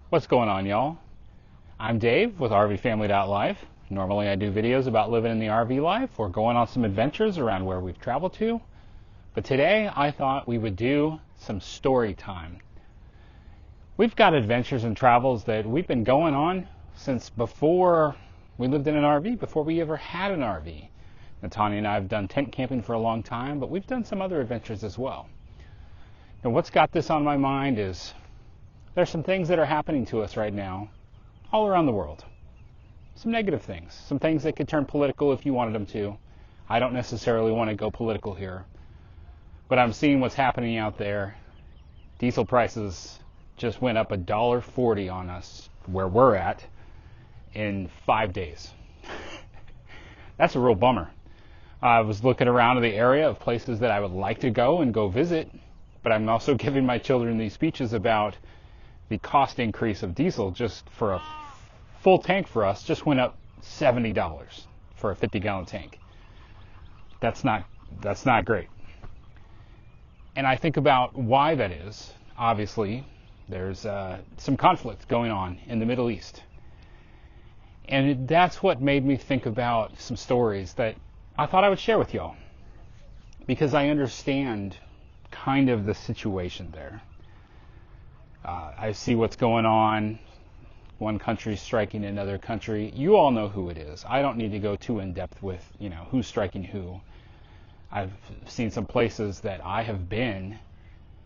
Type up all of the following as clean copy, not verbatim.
What's going on, y'all? I'm Dave with RV Family.Life. Normally I do videos about living in the RV life or going on some adventures around where we've traveled to. But today I thought we would do some story time. We've got adventures and travels that we've been going on since before we lived in an RV, before we ever had an RV. Tanya and I have done tent camping for a long time, but we've done some other adventures as well. And what's got this on my mind is there's some things that are happening to us right now all around the world. Some negative things, some things that could turn political if you wanted them to. I don't necessarily want to go political here, but I'm seeing what's happening out there. Diesel prices just went up $1.40 on us where we're at in 5 days. That's a real bummer. I was looking around in the area of places that I would like to go and go visit, but I'm also giving my children these speeches about the cost increase of diesel. Just for a full tank for us just went up $70 for a 50-gallon tank. That's not great. And I think about why that is. Obviously, there's some conflict going on in the Middle East. And that's what made me think about some stories that I thought I would share with y'all, because I understand kind of the situation there. I see what's going on. One country striking another country. You all know who it is. I don't need to go too in depth with, who's striking who. I've seen some places that I have been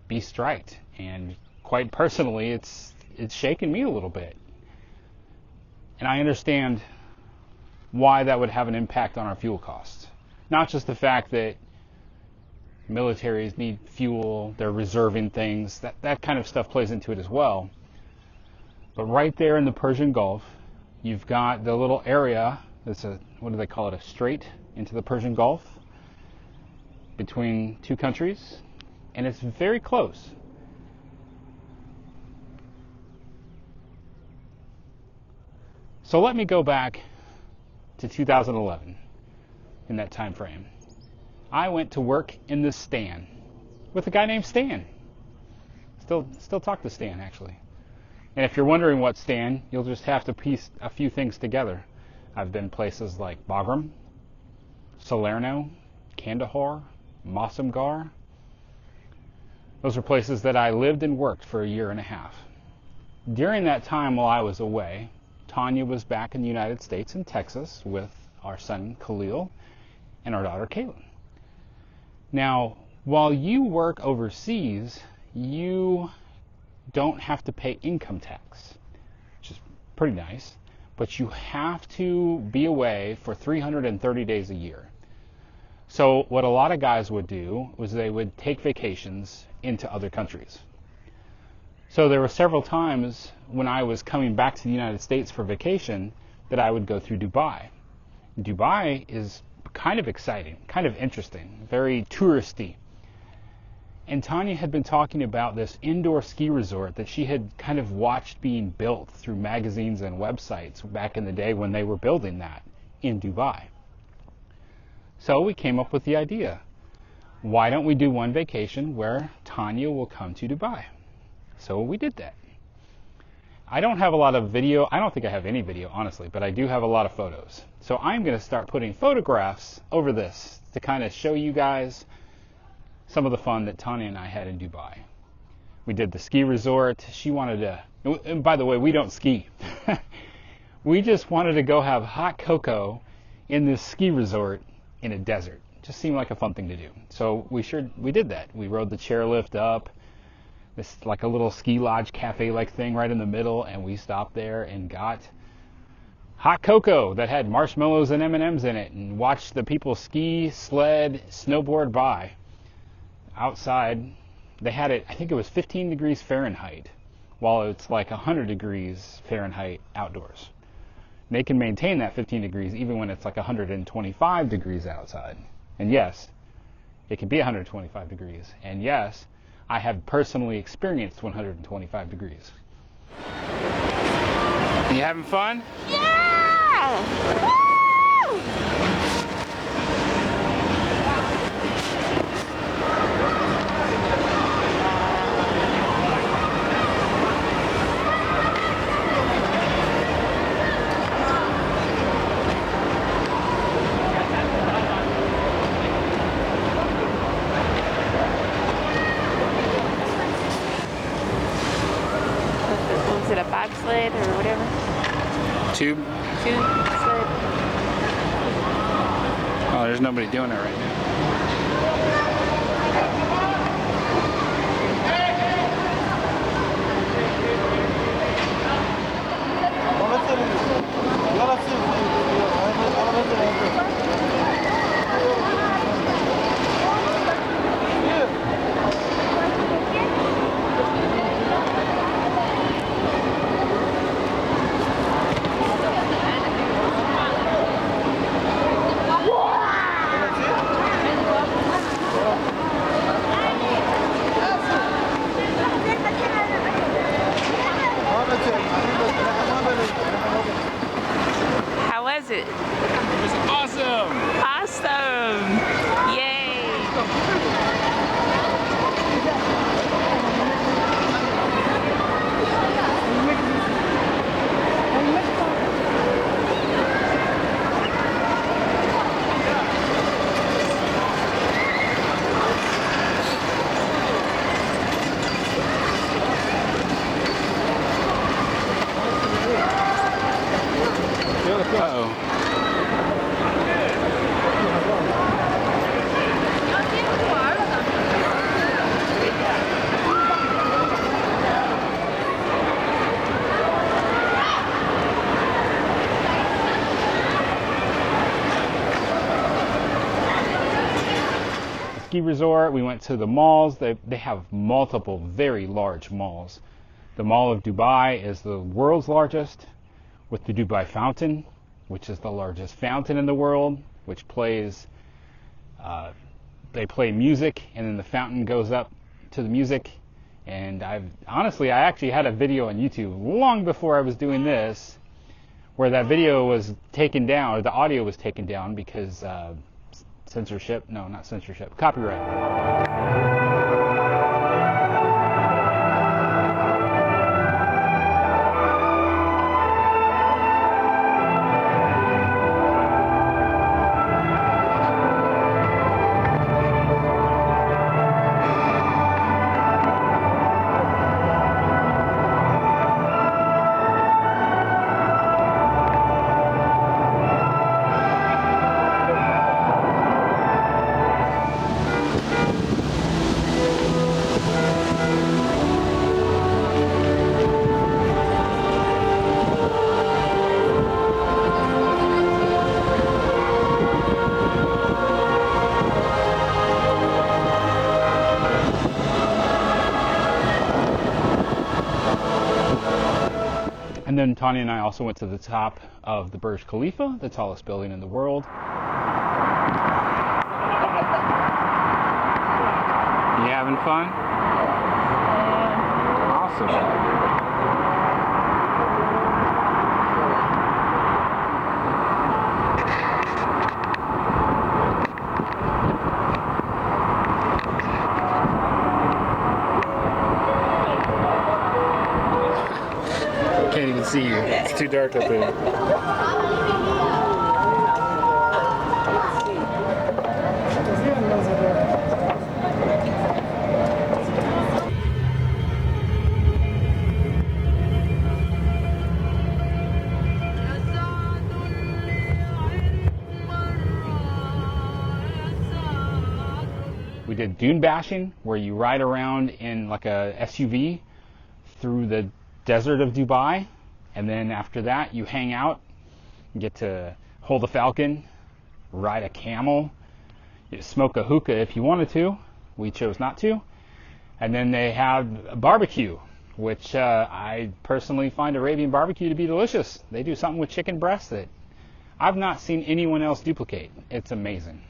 be striked, and quite personally, it's shaken me a little bit. And I understand why that would have an impact on our fuel costs. Not just the fact that militaries need fuel, they're reserving things, that kind of stuff plays into it as well. But right there in the Persian Gulf, you've got the little area, that's what do they call it, a strait into the Persian Gulf between two countries, and it's very close. So let me go back to 2011, in that time frame. I went to work in the Stan with a guy named Stan. Still talk to Stan, actually. And if you're wondering what Stan, you'll just have to piece a few things together. I've been places like Bagram, Salerno, Kandahar, Masumgar. Those are places that I lived and worked for a year and a half. During that time while I was away, Tanya was back in the United States in Texas with our son Khalil and our daughter Caitlin. Now, while you work overseas, you don't have to pay income tax, which is pretty nice, but you have to be away for 330 days a year. So what a lot of guys would do was they would take vacations into other countries. So there were several times when I was coming back to the United States for vacation that I would go through Dubai. Dubai is kind of exciting, kind of interesting, very touristy. And Tanya had been talking about this indoor ski resort that she had kind of watched being built through magazines and websites back in the day when they were building that in Dubai. So we came up with the idea, why don't we do one vacation where Tanya will come to Dubai? So we did that. I don't have a lot of video. I don't think I have any video, honestly, but I do have a lot of photos. So I'm going to start putting photographs over this to kind of show you guys some of the fun that Tanya and I had in Dubai. We did the ski resort. She wanted to, and by the way, we don't ski. We just wanted to go have hot cocoa in this ski resort in a desert. Just seemed like a fun thing to do. So we did that. We rode the chairlift up. This like a little ski lodge cafe-like thing right in the middle, and we stopped there and got hot cocoa that had marshmallows and M&Ms in it, and watched the people ski, sled, snowboard by. Outside, they had it, I think it was 15 degrees Fahrenheit, while it's like 100 degrees Fahrenheit outdoors. And they can maintain that 15 degrees even when it's like 125 degrees outside. And yes, it can be 125 degrees. And yes, I have personally experienced 125 degrees. You having fun? Yeah! Woo! it a bobsled or whatever? Tube? Tube sled. Oh, there's nobody doing it right now. How was it? It was awesome! Awesome! Yay! Uh-oh. Ski resort, we went to the malls. They have multiple very large malls. The Mall of Dubai is the world's largest, with the Dubai Fountain, which is the largest fountain in the world, which plays, they play music, and then the fountain goes up to the music. And I actually had a video on YouTube long before I was doing this, where that video was taken down, or the audio was taken down because censorship, no, not censorship, copyright. And then Tanya and I also went to the top of the Burj Khalifa, the tallest building in the world. You having fun? Awesome. Can't even see you. It's too dark up here. We did dune bashing, where you ride around in like a SUV through the desert of Dubai, and then after that you hang out, you get to hold a falcon, ride a camel, you smoke a hookah if you wanted to. We chose not to. And then they have a barbecue, which I personally find Arabian barbecue to be delicious. They do something with chicken breast that I've not seen anyone else duplicate. It's amazing.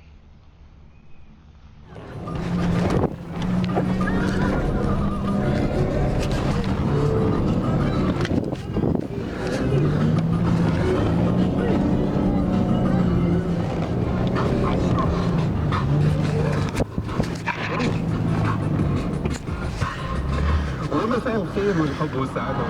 مساء الخير والحب والسعادة.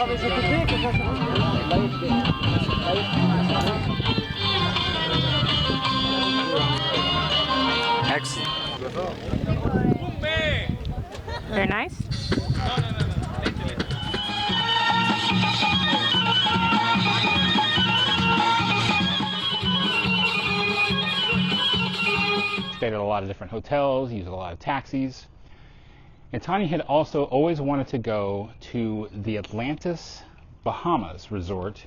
Excellent. They're nice. Stayed at a lot of different hotels, used a lot of taxis. And Tanya had also always wanted to go to the Atlantis, Bahamas resort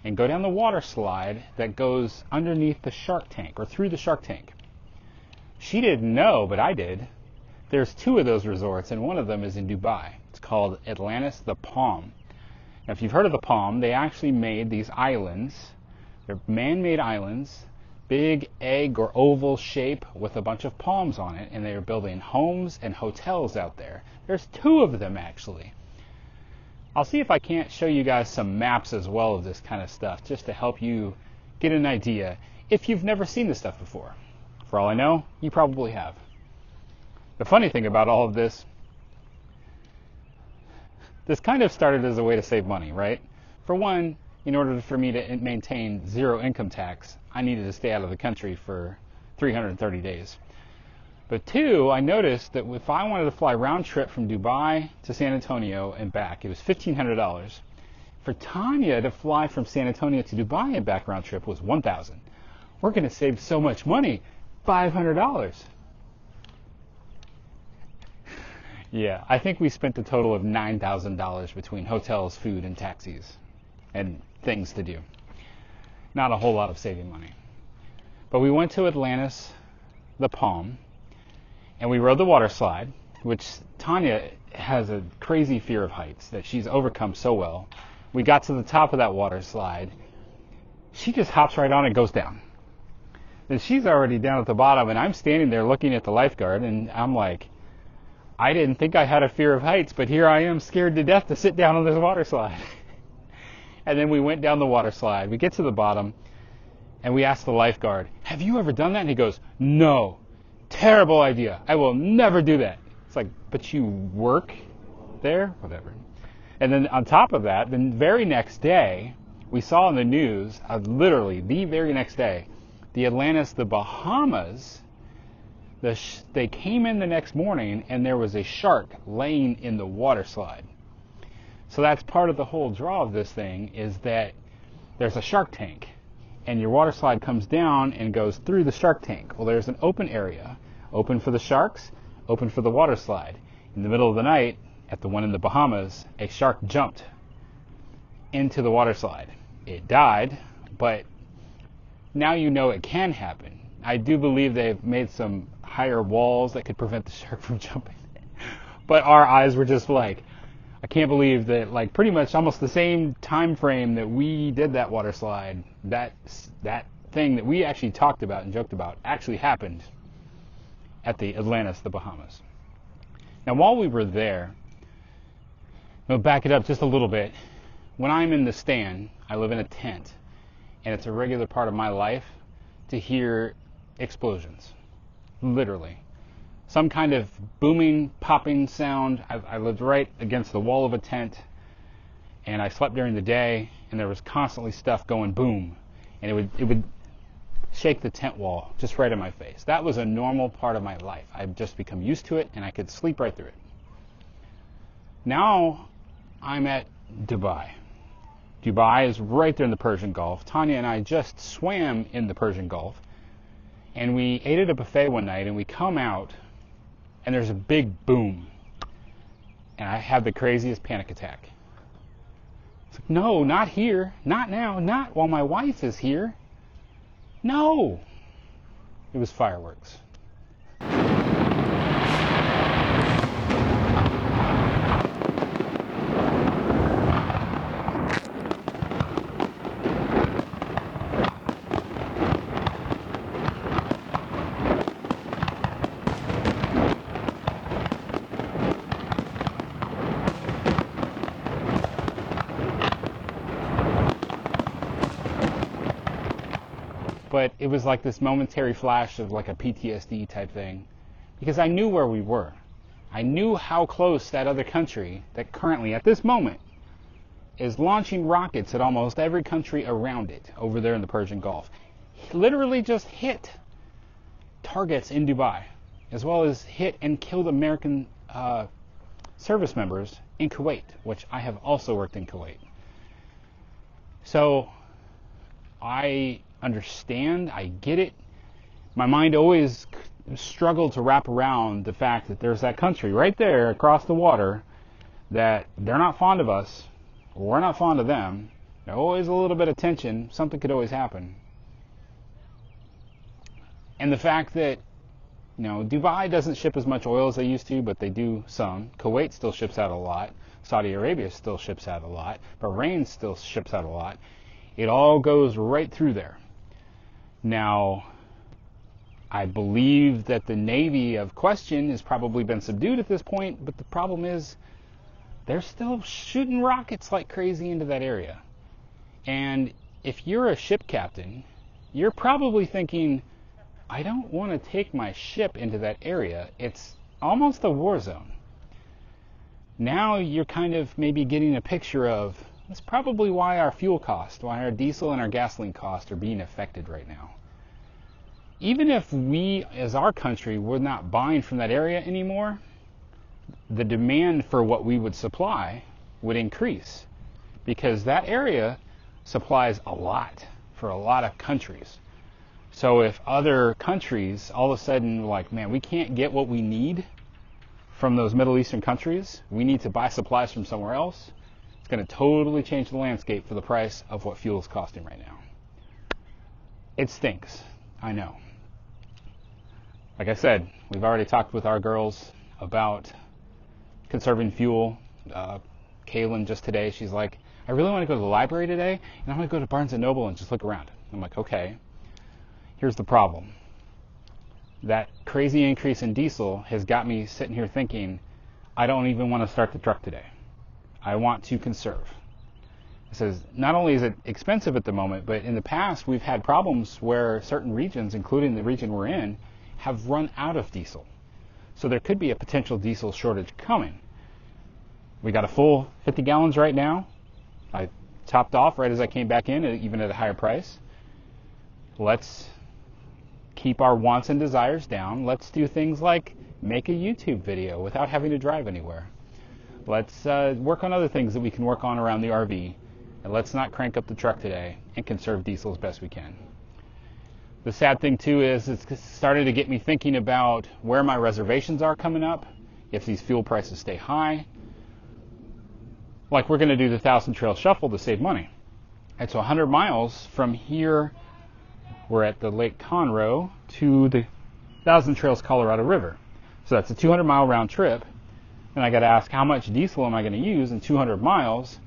and go down the water slide that goes underneath the shark tank or through the shark tank. She didn't know, but I did. There's 2 of those resorts, and one of them is in Dubai. It's called Atlantis the Palm. Now, if you've heard of the Palm, they actually made these islands. They're man-made islands, big egg or oval shape with a bunch of palms on it, and they are building homes and hotels out there. There's 2 of them, actually. I'll see if I can't show you guys some maps as well of this kind of stuff, just to help you get an idea if you've never seen this stuff before. For all I know, you probably have. The funny thing about all of this kind of started as a way to save money, right? For one, in order for me to maintain 0 income tax, I needed to stay out of the country for 330 days. But 2, I noticed that if I wanted to fly round trip from Dubai to San Antonio and back, it was $1,500. For Tanya to fly from San Antonio to Dubai and back round trip was $1,000. We're going to save so much money, $500. Yeah, I think we spent a total of $9,000 between hotels, food, and taxis, and things to do. Not a whole lot of saving money. But we went to Atlantis, the Palm, and we rode the water slide, which Tanya has a crazy fear of heights that she's overcome so well. We got to the top of that water slide. She just hops right on and goes down. And she's already down at the bottom, and I'm standing there looking at the lifeguard, and I'm like, I didn't think I had a fear of heights, but here I am scared to death to sit down on this water slide. And then we went down the water slide. We get to the bottom, and we asked the lifeguard, have you ever done that? And he goes, no, terrible idea. I will never do that. It's like, but you work there? Whatever. And then on top of that, the very next day, we saw in the news, literally the very next day, the Atlantis, the Bahamas, they came in the next morning, and there was a shark laying in the water slide. So that's part of the whole draw of this thing, is that there's a shark tank, and your water slide comes down and goes through the shark tank. Well, there's an open area, open for the sharks, open for the water slide. In the middle of the night, at the one in the Bahamas, a shark jumped into the water slide. It died, but now you know it can happen. I do believe they've made some higher walls that could prevent the shark from jumping. But our eyes were just like, I can't believe that, like, pretty much almost the same time frame that we did that water slide, that thing that we actually talked about and joked about actually happened at the Atlantis, the Bahamas. Now, while we were there, I'll back it up just a little bit. When I'm in the stand, I live in a tent, and it's a regular part of my life to hear explosions, literally. Some kind of booming, popping sound. I lived right against the wall of a tent, and I slept during the day, and there was constantly stuff going boom, and it would shake the tent wall just right in my face. That was a normal part of my life. I've just become used to it, and I could sleep right through it. Now I'm at Dubai. Dubai is right there in the Persian Gulf. Tanya and I just swam in the Persian Gulf, and we ate at a buffet one night, and we come out, and there's a big boom, and I have the craziest panic attack. It's like, no, not here, not now, not while my wife is here. No. It was fireworks. But it was like this momentary flash of like a PTSD type thing, because I knew where we were. I knew how close that other country that currently at this moment is launching rockets at almost every country around it over there in the Persian Gulf. Literally just hit targets in Dubai, as well as hit and killed American service members in Kuwait, which I have also worked in Kuwait. So I understand, I get it. My mind always struggled to wrap around the fact that there's that country right there across the water that they're not fond of us, we're not fond of them. There's always a little bit of tension, something could always happen. And the fact that, Dubai doesn't ship as much oil as they used to, but they do some. Kuwait still ships out a lot. Saudi Arabia still ships out a lot. Bahrain still ships out a lot. It all goes right through there. Now, I believe that the Navy of question has probably been subdued at this point, but the problem is they're still shooting rockets like crazy into that area. And if you're a ship captain, you're probably thinking, I don't want to take my ship into that area. It's almost a war zone. Now you're kind of maybe getting a picture of, that's probably why our fuel cost, why our diesel and our gasoline costs are being affected right now. Even if we, as our country, were not buying from that area anymore, the demand for what we would supply would increase, because that area supplies a lot for a lot of countries. So if other countries all of a sudden are like, man, we can't get what we need from those Middle Eastern countries, we need to buy supplies from somewhere else, it's going to totally change the landscape for the price of what fuel is costing right now. It stinks, I know. Like I said, we've already talked with our girls about conserving fuel. Kaylin just today, she's like, I really want to go to the library today, and I'm going to go to Barnes & Noble and just look around. I'm like, okay. Here's the problem. That crazy increase in diesel has got me sitting here thinking, I don't even want to start the truck today. I want to conserve. It says, not only is it expensive at the moment, but in the past we've had problems where certain regions, including the region we're in, have run out of diesel. So there could be a potential diesel shortage coming. We got a full 50 gallons right now. I topped off right as I came back in, even at a higher price. Let's keep our wants and desires down. Let's do things like make a YouTube video without having to drive anywhere. Let's work on other things that we can work on around the RV. And let's not crank up the truck today and conserve diesel as best we can. The sad thing too is it's started to get me thinking about where my reservations are coming up if these fuel prices stay high. Like we're going to do the 1,000 Trail Shuffle to save money. It's 100 miles from here. We're at the Lake Conroe to the 1,000 Trails Colorado River. So that's a 200-mile round trip. And I got to ask, how much diesel am I going to use in 200 miles?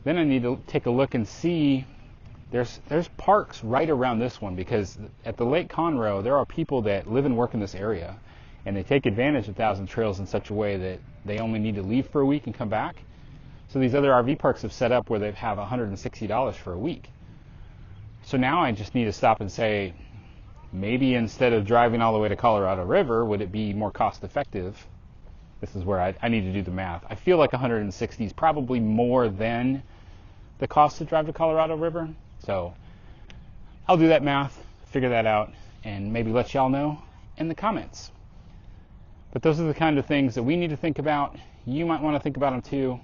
Then I need to take a look and see. There's parks right around this one, because at the Lake Conroe there are people that live and work in this area, and they take advantage of 1,000 Trails in such a way that they only need to leave for a week and come back. So these other RV parks have set up where they have $160 for a week. So now I just need to stop and say, maybe instead of driving all the way to Colorado River, would it be more cost effective? This is where I need to do the math. I feel like 160 is probably more than the cost to drive to Colorado River. So I'll do that math, figure that out, and maybe let y'all know in the comments. But those are the kind of things that we need to think about. You might want to think about them too.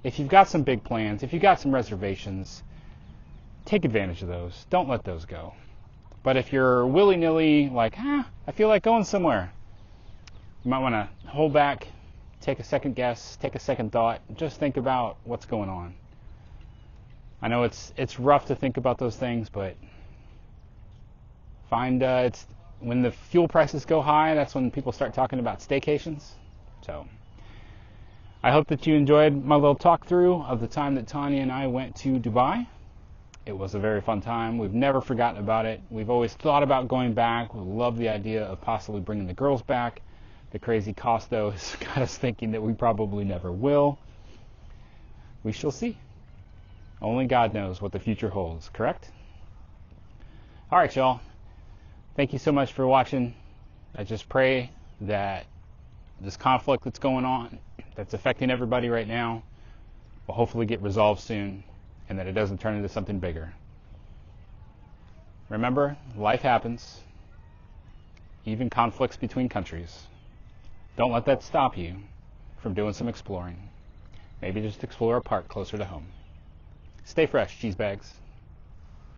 If you've got some big plans, if you've got some reservations, take advantage of those. Don't let those go. But if you're willy-nilly, like, I feel like going somewhere, you might want to hold back, take a second guess, take a second thought, just think about what's going on. I know it's rough to think about those things, but find it's when the fuel prices go high, that's when people start talking about staycations. So I hope that you enjoyed my little talk through of the time that Tanya and I went to Dubai. It was a very fun time. We've never forgotten about it. We've always thought about going back. We love the idea of possibly bringing the girls back. The crazy cost, though, has got us thinking that we probably never will. We shall see. Only God knows what the future holds, correct? All right, y'all. Thank you so much for watching. I just pray that this conflict that's going on, that's affecting everybody right now, will hopefully get resolved soon and that it doesn't turn into something bigger. Remember, life happens, even conflicts between countries. Don't let that stop you from doing some exploring. Maybe just explore a park closer to home. Stay fresh, cheese bags.